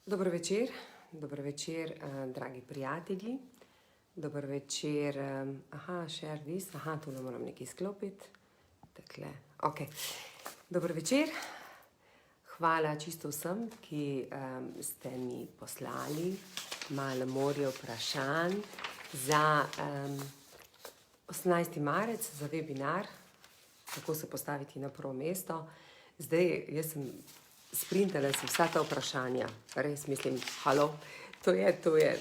Dober večer, dragi prijatelji. Dober večer, share this, tule moram nekaj izklopiti. Takle, ok. Dober večer, hvala čisto vsem, ki ste mi poslali malo morje vprašanj za 18. marec, za webinar, kako se postaviti na prvo mesto. Zdaj, jaz sem sprintala si vsa ta vprašanja, res mislim, halo, to je.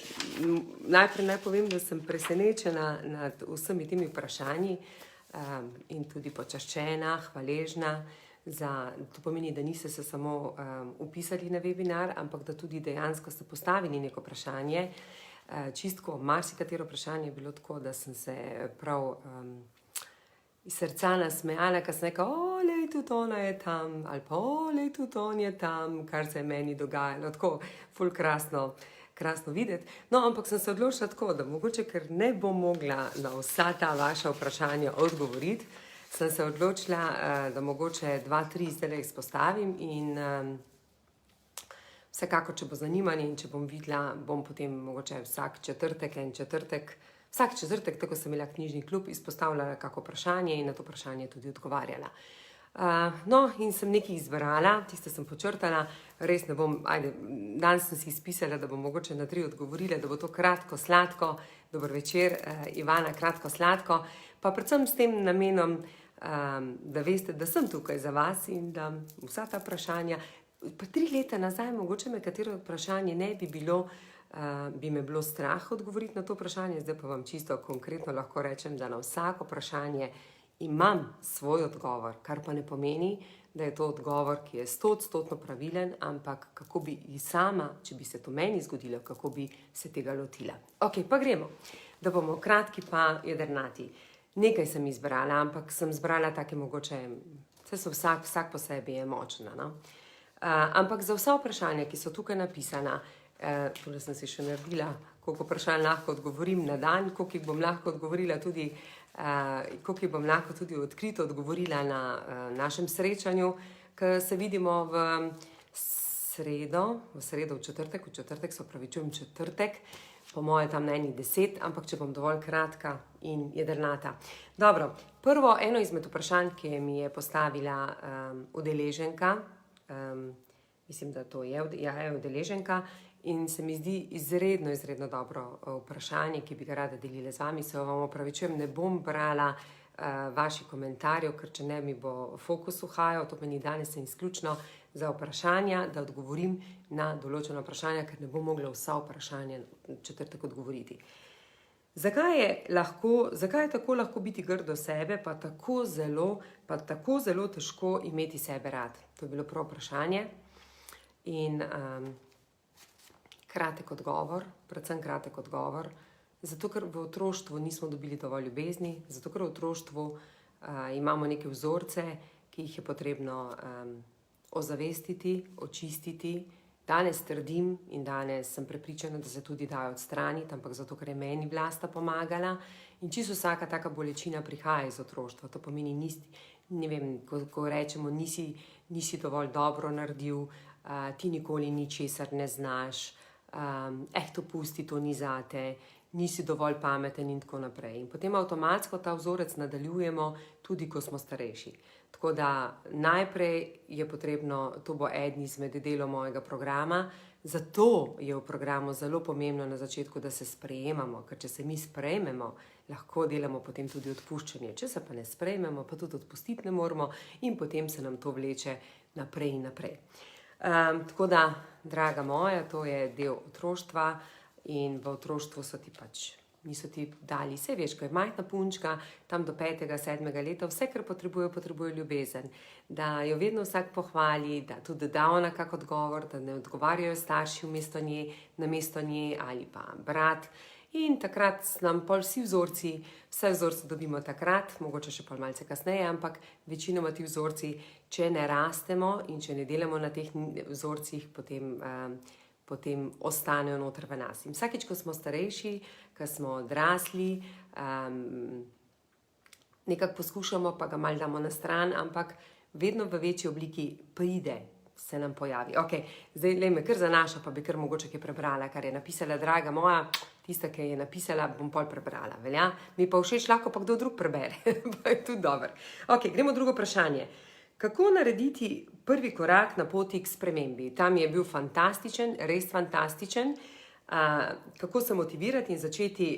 Najprej naj povem, da sem presenečena nad vsemi temi vprašanji in tudi počaščena, hvaležna to pomeni, da niste se samo upisali na webinar, ampak da tudi dejansko ste postavili neko vprašanje. Čistko, marsikatero vprašanje je bilo tako, da sem se prav iz srca nasmejala, ko sem rekla, lej, tudi ona je tam, ali pa, lej, tudi on je tam, kar se je meni dogajalo, tako, ful krasno videti. No, ampak sem se odločila tako, da mogoče, ker ne bom mogla na vsa ta vaša vprašanja odgovoriti, sem se odločila, da mogoče 2-3 zdaj izpostavim in vsekako, če bo zanimanje in če bom videla, bom potem mogoče vsak četrtek, tako sem imela knjižni klub, izpostavljala kako vprašanje in na to vprašanje tudi odgovarjala. No, in sem nekaj izbrala, tiste sem počrtala, res ne bom, danes sem si izpisala, da bom mogoče na 3 odgovorila, da bo to kratko, sladko. Dober večer, Ivana, kratko, sladko, pa predvsem s tem namenom, da veste, da sem tukaj za vas in da vsa ta vprašanja, pa 3 leta nazaj, mogoče me katero vprašanje ne bi bilo, bi me bilo strah odgovoriti na to vprašanje, zdaj pa vam čisto konkretno lahko rečem, da na vsako vprašanje imam svoj odgovor, kar pa ne pomeni, da je to odgovor, ki je 100% pravilen, ampak kako bi i sama, če bi se to meni zgodilo, kako bi se tega lotila. Ok, pa gremo, da bomo kratki pa jedrnati. Nekaj sem izbrala, ampak sem zbrala take mogoče, vsak po sebi je močna, no? Ampak za vsa vprašanja, ki so tukaj napisana, tole sem si še naredila, koliko vprašanj lahko odgovorim na dan, koliko jih bom lahko odgovorila tudi, koliko jih bom lahko tudi odkrito odgovorila na našem srečanju, ko se vidimo v četrtek, se opravičujem, četrtek, po moje tam na 10, ampak če bom dovolj kratka in jedrnata. Dobro, prvo eno izmed vprašanj, ki mi je postavila udeleženka, mislim, da to je udeleženka, in se mi zdi izredno dobro vprašanje, ki bi ga rada delila z vami. Se vam opravičujem, ne bom brala vaših komentarjev, ker če ne mi bo fokus uhajal, to meni danes in izključno za vprašanja, da odgovorim na določena vprašanja, ker ne bom mogla vsa vprašanja četrtek odgovoriti. Zakaj je tako lahko biti grd do sebe, pa tako zelo težko imeti sebe rad? To je bilo prvo vprašanje. In predvsem kratek odgovor, zato ker v otroštvu nismo dobili dovolj ljubezni, zato ker v otroštvu imamo neke vzorce, ki jih je potrebno ozavestiti, očistiti. Danes trdim in danes sem prepričana, da se tudi dajo odstraniti, ampak zato, ker je meni vlasta pomagala. In čisto vsaka taka bolečina prihaja iz otroštva. To pomeni, ne vem, ko rečemo, nisi dovolj dobro naredil, ti nikoli ničesar ne znaš, to pusti, to ni zate, nisi dovolj pameten in tako naprej. In potem avtomatsko ta vzorec nadaljujemo tudi, ko smo starejši. Tako da najprej je potrebno, to bo eden izmed delov mojega programa, zato je v programu zelo pomembno na začetku, da se sprejemamo, ker če se mi sprejmemo, lahko delamo potem tudi odpuščanje. Če se pa ne sprejmemo, pa tudi odpustiti ne moramo in potem se nam to vleče naprej in naprej. Tako da, draga moja, to je del otroštva in v otroštvu niso ti dali, vse veš, ko je majhna punčka, tam do 5. 7. leta, vse, kar potrebuje ljubezen, da jo vedno vsak pohvali, da tudi da ona kak odgovor, da ne odgovarjajo starši namesto nje ali pa brat. In takrat nam pol vse vzorce dobimo takrat, mogoče še pol malce kasneje, ampak večinoma ti vzorci, če ne rastemo in če ne delamo na teh vzorcih, potem ostanejo noter v nas. In vsakič, ko smo starejši, ko smo odrasli, nekako poskušamo, pa ga malo damo na stran, ampak vedno v večji obliki pride se nam pojavi. Ok, zdaj le me kar zanaša, pa bi kar mogoče kaj prebrala, kar je napisala draga moja, tista, ki je napisala, bom pol prebrala, velja? Mi pa všeč lahko pa kdo drug prebere, pa je tudi dobro. Ok, gremo drugo vprašanje. Kako narediti prvi korak na poti k spremembi? Tam je bil fantastičen, res fantastičen. Kako se motivirati in začeti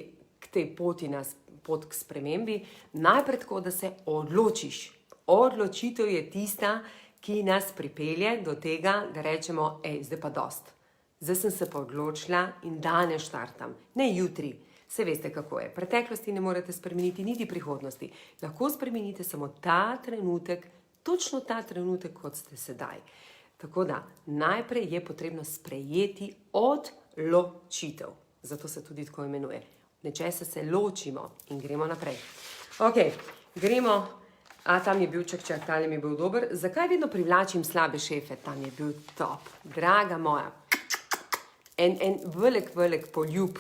k tej pot k spremembi? Najprej tako, da se odločiš. Odločitev je tista, ki nas pripelje do tega, da rečemo, zdaj pa dost. Zdaj sem se pa odločila in danes štartam, ne jutri. Se veste, kako je. Preteklosti ne morete spremeniti, niti prihodnosti. Lahko spremenite samo ta trenutek, točno ta trenutek, kot ste sedaj. Tako da, najprej je potrebno sprejeti odločitev. Zato se tudi tako imenuje. Nečesa se ločimo in gremo naprej. Ok, gremo. Tam je bil, čak, tam je bil dober. Zakaj vedno privlačim slabe šefe? Tam je bil top. Draga moja. En velik poljub.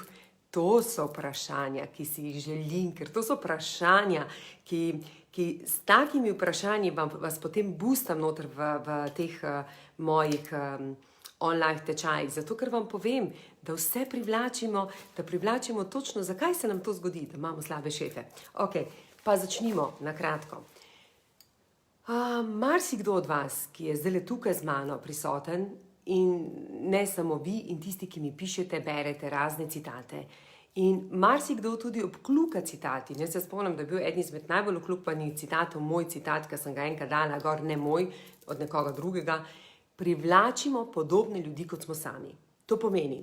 To so vprašanja, ki si jih želim, ker to so vprašanja, ki s takimi vprašanji vas potem boostam noter v teh mojih online tečajih. Zato, ker vam povem, da vse privlačimo točno, zakaj se nam to zgodi, da imamo slabe šefe. Ok, pa začnimo na kratko. Marsikdo od vas, ki je zdaj tukaj z mano prisoten, in ne samo vi in tisti, ki mi pišete, berete razne citate. In marsikdo tudi obkluka citati. Jaz se spomnim, da je bil eden izmed najbolj obklukanih citatov moj citat, ki sem ga enkrat dala gor, ne moj, od nekoga drugega. Privlačimo podobne ljudi, kot smo sami. To pomeni,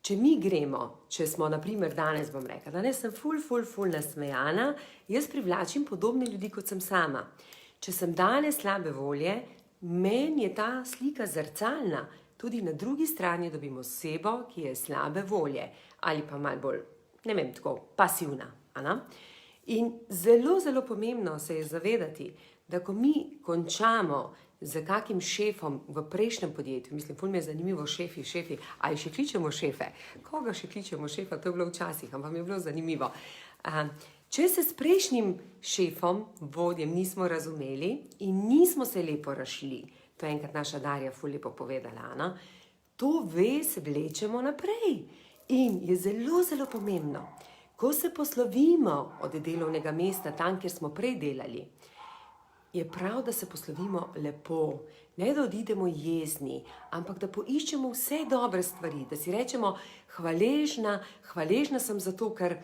če mi gremo, če smo, na primer, danes bom rekla, danes sem ful nasmejana, jaz privlačim podobne ljudi, kot sem sama. Če sem danes slabe volje, meni je ta slika zrcalna. Tudi na drugi strani dobimo osebo, ki je slabe volje ali pa malo bolj, ne vem, tako pasivna. In zelo pomembno se je zavedati, da ko mi končamo z kakim šefom v prejšnjem podjetju, mislim, ful mi je zanimivo šefi, ali še kličemo šefe? Koga še kličemo šefa? To je bilo včasih, ampak mi je bilo zanimivo. Če se s prejšnjim šefom, vodjem, nismo razumeli in nismo se lepo razšli, to je enkrat naša Darja ful lepo povedala, to vez vlečemo naprej. In je zelo pomembno, ko se poslovimo od delovnega mesta tam, kjer smo prej delali, je prav, da se poslovimo lepo, ne da odidemo jezni, ampak da poiščemo vse dobre stvari, da si rečemo hvaležna sem zato, ker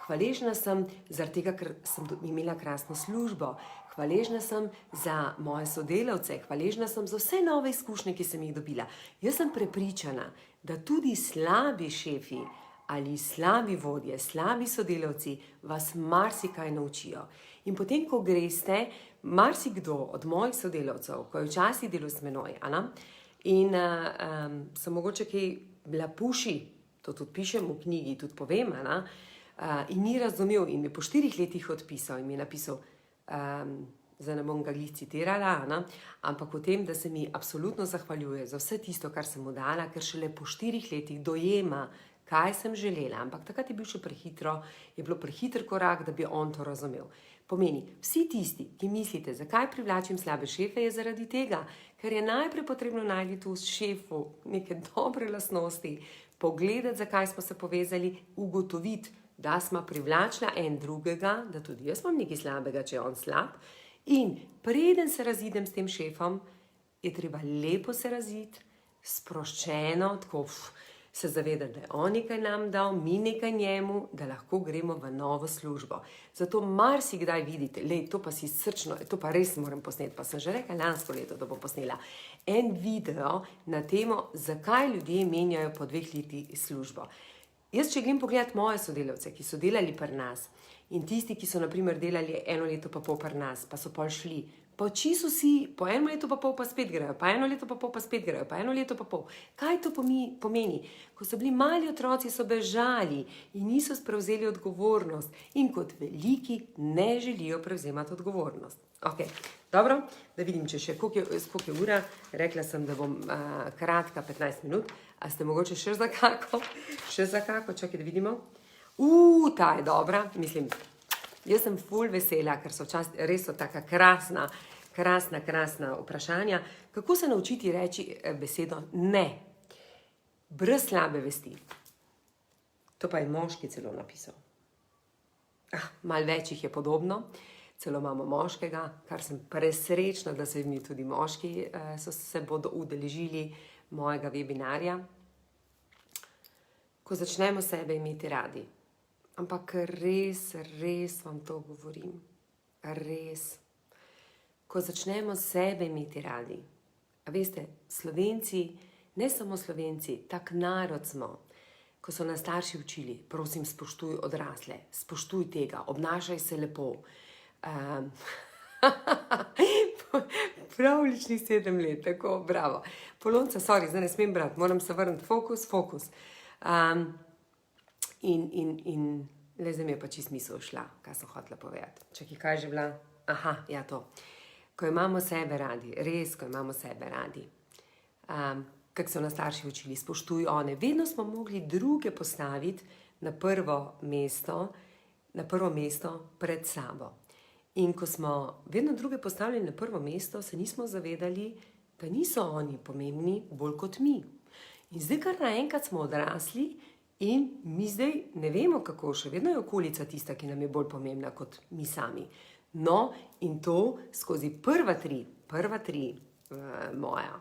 hvaležna sem zaradi tega, ker sem imela krasno službo, hvaležna sem za moje sodelavce, hvaležna sem za vse nove izkušnje, ki sem jih dobila. Jaz sem prepričana, da tudi slabi šefi ali slabi vodje, slabi sodelavci vas marsikaj naučijo. In potem, ko greste, marsikdo od mojih sodelavcev, ko je včasih delal s menoj, in sem mogoče kaj bila puši, to tudi pišem v knjigi, tudi povem, in ni razumel in mi po 4 letih odpisal in mi je napisal, zdaj ne bom ga glih citirala, ampak o tem, da se mi absolutno zahvaljuje za vse tisto, kar sem mu dala, ker šele po 4 letih dojema, kaj sem želela, ampak takrat je bil še prehitro, je bilo prehiter korak, da bi on to razumel. Pomeni, vsi tisti, ki mislite, zakaj privlačim slabe šefe, je zaradi tega, ker je najprej potrebno najti v šefu neke dobre lastnosti, pogledati, zakaj smo se povezali, ugotoviti, da smo privlačila en drugega, da tudi jaz imam nekaj slabega, če je on slab. In preden se razidem s tem šefom, je treba lepo se raziti, sproščeno, tako se zavedati, da je on nekaj nam dal, mi nekaj njemu, da lahko gremo v novo službo. Zato marsikdaj vidite, to pa si srčno, to pa res moram posneti, pa sem že rekla lansko leto, da bom posnela en video na temo, zakaj ljudje menjajo po 2 letih službo. Jaz, če grem pogledat moje sodelavce, ki so delali pri nas, in tisti, ki so, na primer, delali 1 leto pa pol pri nas, pa so pol šli, pa čisto vsi po 1 letu pa pol pa spet grejo, pa 1 leto pa pol pa spet grejo, pa 1 leto pa pol. Kaj to pomeni? Ko so bili mali otroci, so bežali in niso prevzeli odgovornost in kot veliki ne želijo prevzemati odgovornost. Ok, dobro, da vidim, če še koliko je ura, rekla sem, da bom kratka 15 minut, a ste mogoče še za kako, čakaj, da vidimo. Ta je dobra, mislim, jaz sem ful vesela, ker so res so taka krasna krasna vprašanja. Kako se naučiti reči besedo ne? Brez slabe vesti. To pa je moški celo napisal. Malo več jih je podobno. Celo imamo moškega, kar sem presrečna, da se mi tudi moški se bodo udeležili mojega webinarja. Ko začnemo sebe imeti radi. Ampak res vam to govorim. Res. Ko začnemo sebe imeti radi. A veste, Slovenci, ne samo Slovenci, tak narod smo. Ko so nas starši učili, prosim, spoštuj odrasle, spoštuj tega, obnašaj se lepo. Pravličnih 7 let, tako, bravo. Polonca, sorry, zdaj ne smem brati, moram se vrniti, fokus. In le zdaj mi je pa čisto misel šla, kaj sem hotela povedati. Čakaj, kaj je že bila? Ja, to. Ko imamo sebe radi, res, ko imamo sebe radi. Kako so nas starši učili, spoštuj one. Vedno smo mogli druge postaviti na prvo mesto pred sabo. In ko smo vedno druge postavili na prvo mesto, se nismo zavedali, da niso oni pomembni bolj kot mi. In zdaj kar naenkrat smo odrasli in mi zdaj ne vemo kako, še vedno je okolica tista, ki nam je bolj pomembna kot mi sami. No, in to skozi prva tri moja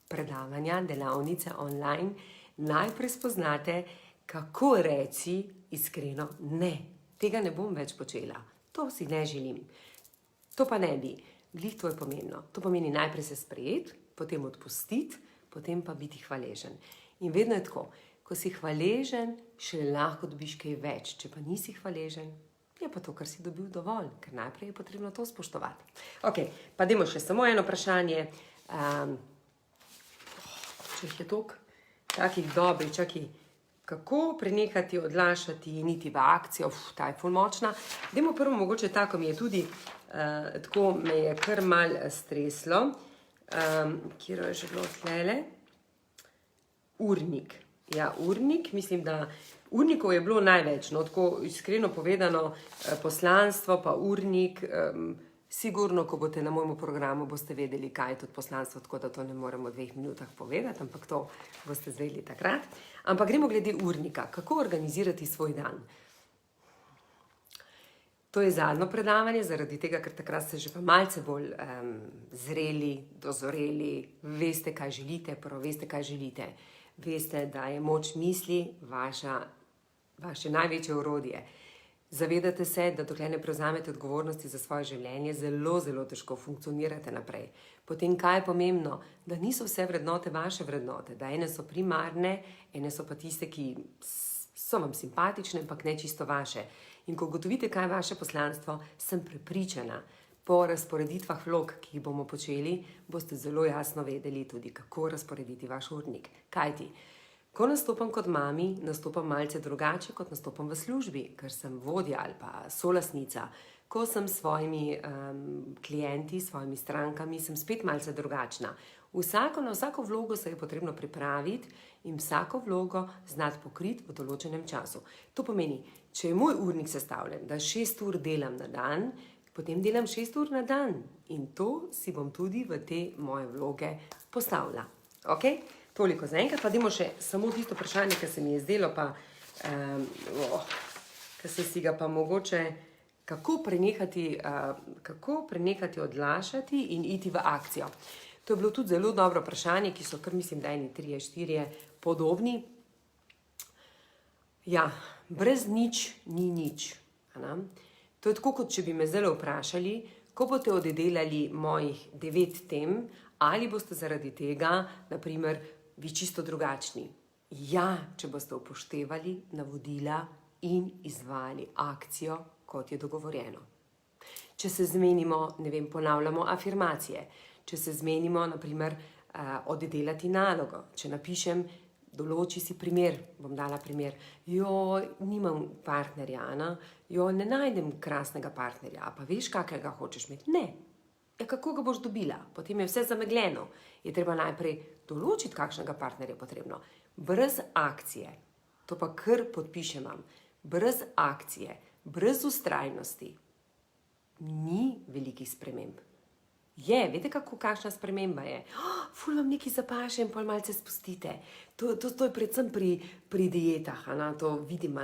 predavanja, delavnice online, najprej spoznate, kako reči iskreno ne. Tega ne bom več počela. To si ne želim. To pa ne bi. Glih to je pomembno. To pomeni najprej se sprejeti, potem odpustiti, potem pa biti hvaležen. In vedno je tako. Ko si hvaležen, šele lahko dobiš kaj več. Če pa nisi hvaležen, je pa to, kar si dobil dovolj. Ker najprej je potrebno to spoštovati. Ok, pa dajmo še samo eno vprašanje. Če jih je toliko takih dobrih, kako prenehati odlašati in iti v akcijo, ta je ful močna. Dajmo prvo mogoče tako, mi je tudi, tako me je kar mal streslo, kjer je že bilo tlele, urnik. Ja, urnik, mislim, da urnikov je bilo največ, no, tako iskreno povedano, poslanstvo pa urnik, sigurno, ko boste na mojem programu, boste vedeli, kaj je tudi poslanstvo, tako da to ne moremo v 2 minutah povedati, ampak to boste zvedeli takrat. Ampak gremo glede urnika. Kako organizirati svoj dan? To je zadnje predavanje, zaradi tega, ker takrat ste že pa malce bolj zreli, dozoreli, veste, kaj želite, veste, da je moč misli vaše največje orodje. Zavedate se, da dokler ne prevzamete odgovornosti za svoje življenje, zelo, zelo težko funkcionirate naprej. Potem, kaj je pomembno? Da niso vse vrednote vaše vrednote, da ene so primarne, ene so pa tiste, ki so vam simpatične, ampak ne čisto vaše. In ko ugotovite, kaj je vaše poslanstvo, sem prepričana, po razporeditvah vlog, ki jih bomo počeli, boste zelo jasno vedeli tudi, kako razporediti vaš urnik. Kajti? Ko nastopam kot mami, nastopam malce drugače, kot nastopam v službi, ker sem vodja ali pa solastnica. Ko sem s svojimi klienti, s svojimi strankami, sem spet malce drugačna. Na vsako vlogo se je potrebno pripraviti in vsako vlogo znati pokriti v določenem času. To pomeni, če je moj urnik sestavljen, da 6 ur delam na dan, potem delam 6 ur na dan. In to si bom tudi v te moje vloge postavila. Ok? Toliko za enkrat, pa dajmo še samo tisto vprašanje, ki se mi je zdelo, pa, ki se si ga pa mogoče, kako prenehati odlašati in iti v akcijo. To je bilo tudi zelo dobro vprašanje, ki so kar mislim, da 1, 3, 4 podobni. Ja, brez nič ni nič. To je tako, kot če bi me zdaj vprašali, ko boste oddelali mojih 9 tem, ali boste zaradi tega, naprimer, vi čisto drugačni. Ja, če boste upoštevali navodila in izvajali akcijo, kot je dogovorjeno. Če se zmenimo, ponavljamo afirmacije. Če se zmenimo, naprimer, oddelati nalogo. Če napišem, določi si primer, bom dala primer. Nimam partnerja, ne najdem krasnega partnerja. Pa veš, kakega hočeš imeti? Ne. Ja, kako ga boš dobila? Potem je vse zamegljeno. Je treba najprej določiti, kakšnega partnerja je potrebno. Brez akcije, to pa kar podpišem vam, brez akcije, brez vztrajnosti, ni velikih sprememb. Veste, kakšna sprememba je? Ful vam nekaj zapaše in pol malce spustite. To je predvsem pri dietah, to vidim.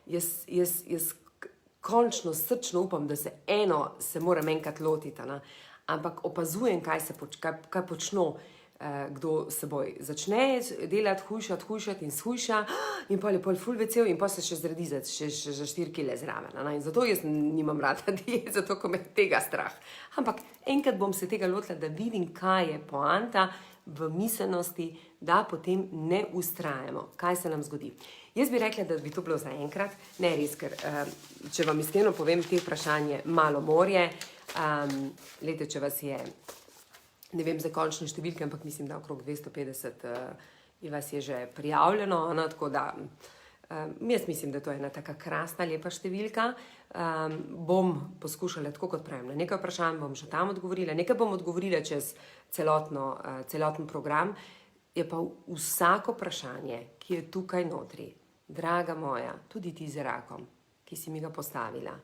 Jaz končno srčno upam, da se moram enkrat lotiti, ampak opazujem, kaj počno, kdo seboj začne delati, hujšati in shujša in pol je pol ful vesel in pol se še zredi za 4 kile zraven. In zato jaz nimam rada diet, zato ko me tega strah. Ampak enkrat bom se tega lotila, da vidim, kaj je poanta v miselnosti, da potem ne ustrajamo, kaj se nam zgodi. Jaz bi rekla, da bi to bilo za enkrat, ne res, ker če vam iskreno povem, te vprašanje malo morje, lejte, če vas je, ne vem za končne številke, ampak mislim, da okrog 250 vas je že prijavljeno, tako da jaz mislim, da to je ena taka krasna, lepa številka. Bom poskušala, tako kot pravim, na nekaj vprašanj bom že tam odgovorila, nekaj bom odgovorila čez celoten program, je pa vsako vprašanje, ki je tukaj notri, draga moja, tudi ti z rakom, ki si mi ga postavila,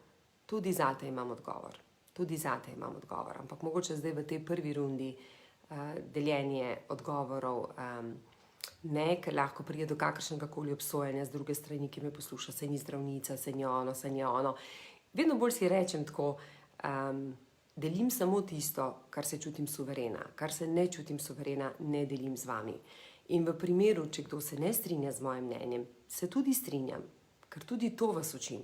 tudi zate imam odgovor. Ampak mogoče zdaj v tej prvi rundi deljenje odgovorov ne, ker lahko pride do kakršnega koli obsojanja z druge strani, ki me posluša, saj ni zdravnica, saj ni ono. Vedno bolj si rečem tako, delim samo tisto, kar se čutim suverena, kar se ne čutim suverena, ne delim z vami. In v primeru, če kdo se ne strinja z mojim mnenjem, se tudi strinjam, ker tudi to vas učim,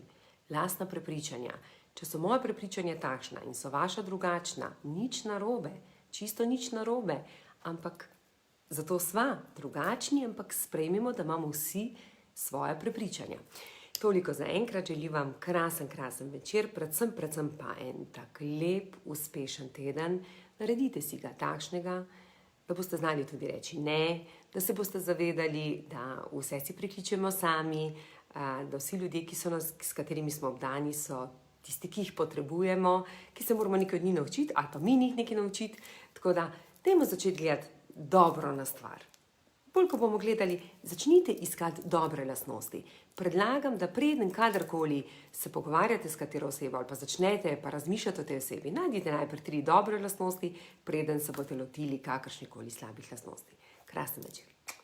lastna prepričanja. Če so moje prepričanja takšna in so vaša drugačna, nič narobe, čisto nič narobe, ampak zato sva drugačni, ampak sprejmimo, da imamo vsi svoje prepričanja. Toliko za enkrat, želim vam krasen večer, predvsem pa en tak lep, uspešen teden. Naredite si ga takšnega, da boste znali tudi reči ne, da se boste zavedali, da vse si prikličemo sami, da vsi ljudje, s katerimi smo obdani, so tisti, ki jih potrebujemo, ki se moramo nekaj od njih naučiti, ali pa mi njih nekaj naučiti. Tako da, dajmo začeti gledati dobro na stvar. Bolj, ko bomo gledali, začnite iskati dobre lastnosti. Predlagam, da preden kadarkoli se pogovarjate s katero osebo ali pa začnete pa razmišljate o tej osebi, najdite najprej 3 dobre lastnosti, preden se boste lotili kakršnekoli slabih lastnosti. Krasen večer.